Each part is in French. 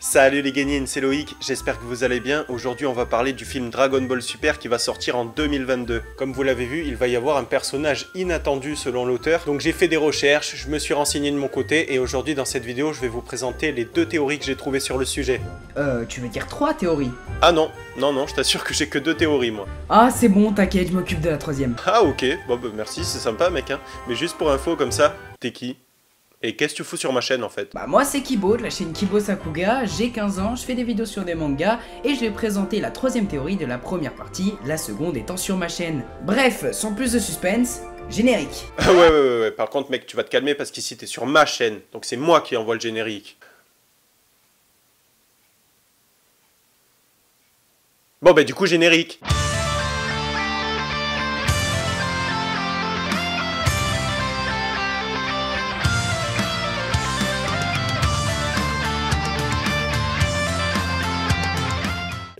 Salut les Guénines, c'est Loïc, j'espère que vous allez bien. Aujourd'hui on va parler du film Dragon Ball Super qui va sortir en 2022. Comme vous l'avez vu, il va y avoir un personnage inattendu selon l'auteur. Donc j'ai fait des recherches, je me suis renseigné de mon côté et aujourd'hui dans cette vidéo je vais vous présenter les deux théories que j'ai trouvées sur le sujet. Tu veux dire 3 théories? Ah non, je t'assure que j'ai que 2 théories moi. Ah c'est bon, t'inquiète, je m'occupe de la 3ème. Ah ok, bon bah merci, c'est sympa mec hein. Mais juste pour info comme ça, t'es qui? Et qu'est-ce que tu fous sur ma chaîne en fait? Bah moi c'est Kibo de la chaîne Kibo Sakuga, j'ai 15 ans, je fais des vidéos sur des mangas et je vais présenter la 3ème théorie de la première partie, la seconde étant sur ma chaîne. Bref, sans plus de suspense, générique. Ah ouais, par contre mec tu vas te calmer parce qu'ici t'es sur ma chaîne, donc c'est moi qui envoie le générique. Bon bah du coup générique.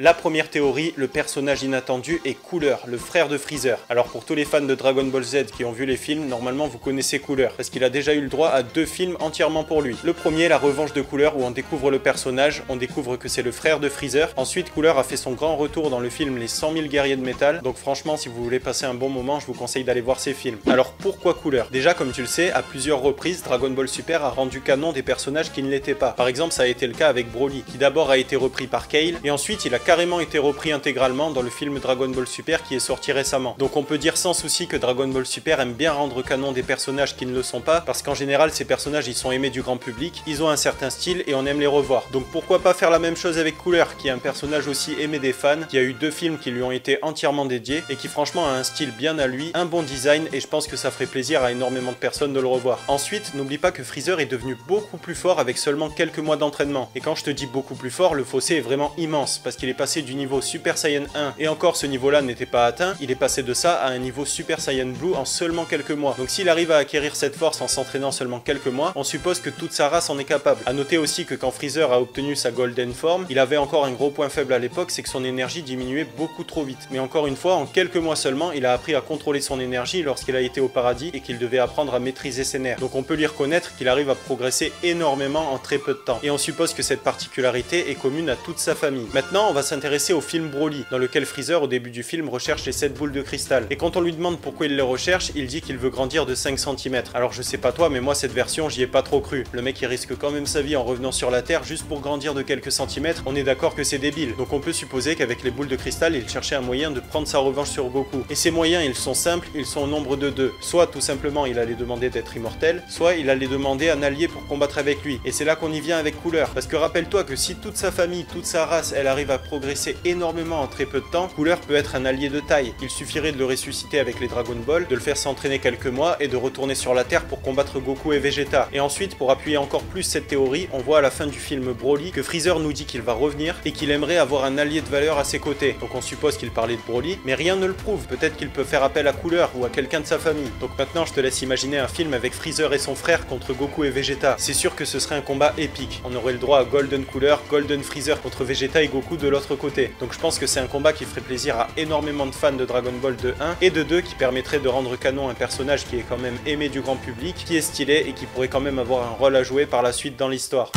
La première théorie, le personnage inattendu est Cooler, le frère de Freezer. Alors pour tous les fans de Dragon Ball Z qui ont vu les films, normalement vous connaissez Cooler, parce qu'il a déjà eu le droit à 2 films entièrement pour lui. Le premier, La Revanche de Cooler, où on découvre le personnage, on découvre que c'est le frère de Freezer. Ensuite, Cooler a fait son grand retour dans le film Les 100 000 guerriers de métal, donc franchement si vous voulez passer un bon moment, je vous conseille d'aller voir ces films. Alors pourquoi Cooler? Déjà comme tu le sais, à plusieurs reprises, Dragon Ball Super a rendu canon des personnages qui ne l'étaient pas. Par exemple, ça a été le cas avec Broly, qui d'abord a été repris par Kale, et ensuite il a carrément été repris intégralement dans le film Dragon Ball Super qui est sorti récemment. Donc on peut dire sans souci que Dragon Ball Super aime bien rendre canon des personnages qui ne le sont pas, parce qu'en général ces personnages ils sont aimés du grand public, ils ont un certain style et on aime les revoir. Donc pourquoi pas faire la même chose avec Cooler, qui est un personnage aussi aimé des fans, qui a eu 2 films qui lui ont été entièrement dédiés et qui franchement a un style bien à lui, un bon design et je pense que ça ferait plaisir à énormément de personnes de le revoir. Ensuite, n'oublie pas que Freezer est devenu beaucoup plus fort avec seulement quelques mois d'entraînement. Et quand je te dis beaucoup plus fort, le fossé est vraiment immense, parce qu'il est passé du niveau Super Saiyan 1 et encore ce niveau-là n'était pas atteint, il est passé de ça à un niveau Super Saiyan Blue en seulement quelques mois. Donc s'il arrive à acquérir cette force en s'entraînant seulement quelques mois, on suppose que toute sa race en est capable. A noter aussi que quand Freezer a obtenu sa Golden Form, il avait encore un gros point faible à l'époque, c'est que son énergie diminuait beaucoup trop vite. Mais encore une fois, en quelques mois seulement, il a appris à contrôler son énergie lorsqu'il a été au paradis et qu'il devait apprendre à maîtriser ses nerfs. Donc on peut lui reconnaître qu'il arrive à progresser énormément en très peu de temps. Et on suppose que cette particularité est commune à toute sa famille. Maintenant, on va s'intéresser au film Broly, dans lequel Freezer au début du film recherche les 7 boules de cristal. Et quand on lui demande pourquoi il les recherche, il dit qu'il veut grandir de 5 cm. Alors je sais pas toi, mais moi cette version j'y ai pas trop cru. Le mec il risque quand même sa vie en revenant sur la Terre juste pour grandir de quelques centimètres, on est d'accord que c'est débile. Donc on peut supposer qu'avec les boules de cristal il cherchait un moyen de prendre sa revanche sur Goku. Et ces moyens ils sont simples, ils sont au nombre de 2. Soit tout simplement il allait demander d'être immortel, soit il allait demander un allié pour combattre avec lui. Et c'est là qu'on y vient avec Cooler. Parce que rappelle-toi que si toute sa famille, toute sa race, elle arrive à progresser énormément en très peu de temps, Cooler peut être un allié de taille. Il suffirait de le ressusciter avec les Dragon Ball, de le faire s'entraîner quelques mois et de retourner sur la Terre pour combattre Goku et Vegeta. Et ensuite, pour appuyer encore plus cette théorie, on voit à la fin du film Broly que Freezer nous dit qu'il va revenir et qu'il aimerait avoir un allié de valeur à ses côtés. Donc on suppose qu'il parlait de Broly, mais rien ne le prouve. Peut-être qu'il peut faire appel à Cooler ou à quelqu'un de sa famille. Donc maintenant, je te laisse imaginer un film avec Freezer et son frère contre Goku et Vegeta. C'est sûr que ce serait un combat épique. On aurait le droit à Golden Cooler, Golden Freezer contre Vegeta et Goku de l'autre côté. Donc je pense que c'est un combat qui ferait plaisir à énormément de fans de Dragon Ball de 1 et de 2 qui permettrait de rendre canon un personnage qui est quand même aimé du grand public, qui est stylé et qui pourrait quand même avoir un rôle à jouer par la suite dans l'histoire.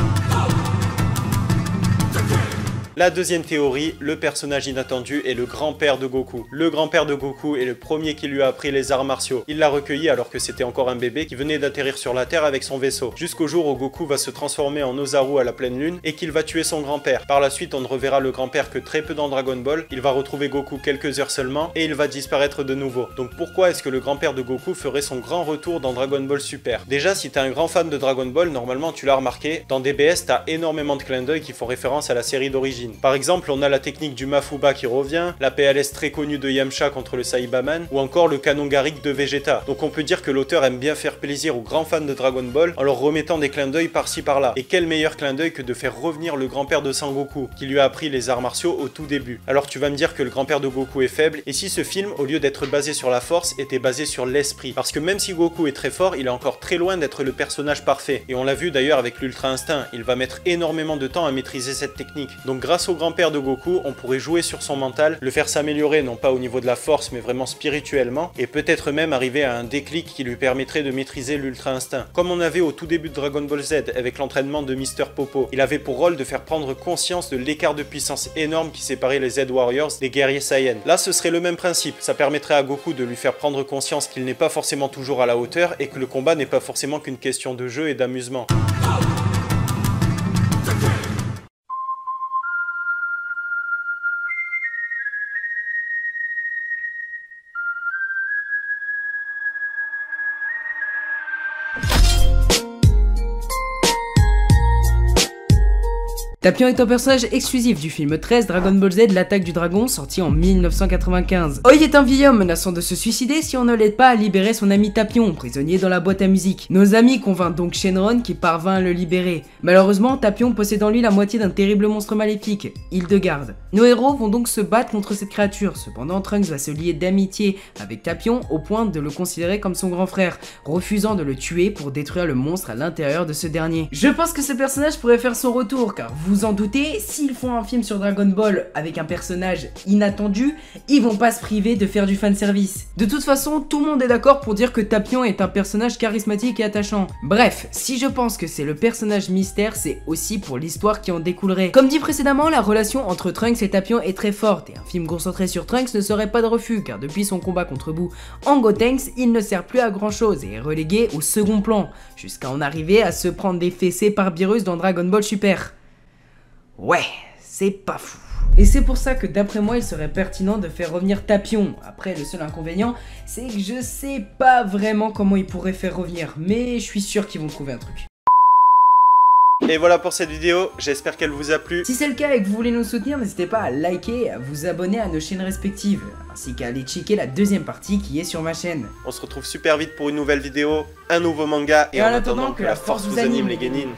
La deuxième théorie, le personnage inattendu est le grand-père de Goku. Le grand-père de Goku est le premier qui lui a appris les arts martiaux. Il l'a recueilli alors que c'était encore un bébé qui venait d'atterrir sur la Terre avec son vaisseau. Jusqu'au jour où Goku va se transformer en Ozaru à la pleine lune et qu'il va tuer son grand-père. Par la suite, on ne reverra le grand-père que très peu dans Dragon Ball. Il va retrouver Goku quelques heures seulement et il va disparaître de nouveau. Donc pourquoi est-ce que le grand-père de Goku ferait son grand retour dans Dragon Ball Super? Déjà, si t'es un grand fan de Dragon Ball, normalement tu l'as remarqué, dans DBS t'as énormément de clins d'œil qui font référence à la série d'origine. Par exemple, on a la technique du Mafuba qui revient, la PLS très connue de Yamcha contre le Saibaman, ou encore le canon Garrick de Vegeta. Donc on peut dire que l'auteur aime bien faire plaisir aux grands fans de Dragon Ball en leur remettant des clins d'œil par-ci par-là. Et quel meilleur clin d'œil que de faire revenir le grand-père de Sangoku, qui lui a appris les arts martiaux au tout début. Alors tu vas me dire que le grand-père de Goku est faible, et si ce film, au lieu d'être basé sur la force, était basé sur l'esprit? Parce que même si Goku est très fort, il est encore très loin d'être le personnage parfait. Et on l'a vu d'ailleurs avec l'Ultra Instinct, il va mettre énormément de temps à maîtriser cette technique. Donc grâce au grand-père de Goku, on pourrait jouer sur son mental, le faire s'améliorer non pas au niveau de la force mais vraiment spirituellement, et peut-être même arriver à un déclic qui lui permettrait de maîtriser l'Ultra Instinct. Comme on avait au tout début de Dragon Ball Z avec l'entraînement de Mr. Popo, il avait pour rôle de faire prendre conscience de l'écart de puissance énorme qui séparait les Z-Warriors des guerriers Saiyans. Là ce serait le même principe, ça permettrait à Goku de lui faire prendre conscience qu'il n'est pas forcément toujours à la hauteur et que le combat n'est pas forcément qu'une question de jeu et d'amusement. Tapion est un personnage exclusif du film 13 Dragon Ball Z l'attaque du dragon sorti en 1995. Oi est un vieil homme menaçant de se suicider si on ne l'aide pas à libérer son ami Tapion, prisonnier dans la boîte à musique. Nos amis convainquent donc Shenron qui parvint à le libérer. Malheureusement, Tapion possède en lui la moitié d'un terrible monstre maléfique, Hildegarde. Nos héros vont donc se battre contre cette créature, cependant Trunks va se lier d'amitié avec Tapion au point de le considérer comme son grand frère, refusant de le tuer pour détruire le monstre à l'intérieur de ce dernier. Je pense que ce personnage pourrait faire son retour car vous en doutez, s'ils font un film sur Dragon Ball avec un personnage inattendu, ils vont pas se priver de faire du fanservice. De toute façon, tout le monde est d'accord pour dire que Tapion est un personnage charismatique et attachant. Bref, si je pense que c'est le personnage mystère, c'est aussi pour l'histoire qui en découlerait. Comme dit précédemment, la relation entre Trunks et Tapion est très forte et un film concentré sur Trunks ne serait pas de refus car depuis son combat contre Boo en Gotenks, il ne sert plus à grand chose et est relégué au second plan, jusqu'à en arriver à se prendre des fessées par Beerus dans Dragon Ball Super. Ouais, c'est pas fou. Et c'est pour ça que d'après moi il serait pertinent de faire revenir Tapion. Après le seul inconvénient c'est que je sais pas vraiment comment ils pourraient faire revenir, mais je suis sûr qu'ils vont trouver un truc. Et voilà pour cette vidéo, j'espère qu'elle vous a plu. Si c'est le cas et que vous voulez nous soutenir, n'hésitez pas à liker et à vous abonner à nos chaînes respectives, ainsi qu'à aller checker la deuxième partie qui est sur ma chaîne. On se retrouve super vite pour une nouvelle vidéo, un nouveau manga, et en attendant que la force vous anime les Genin.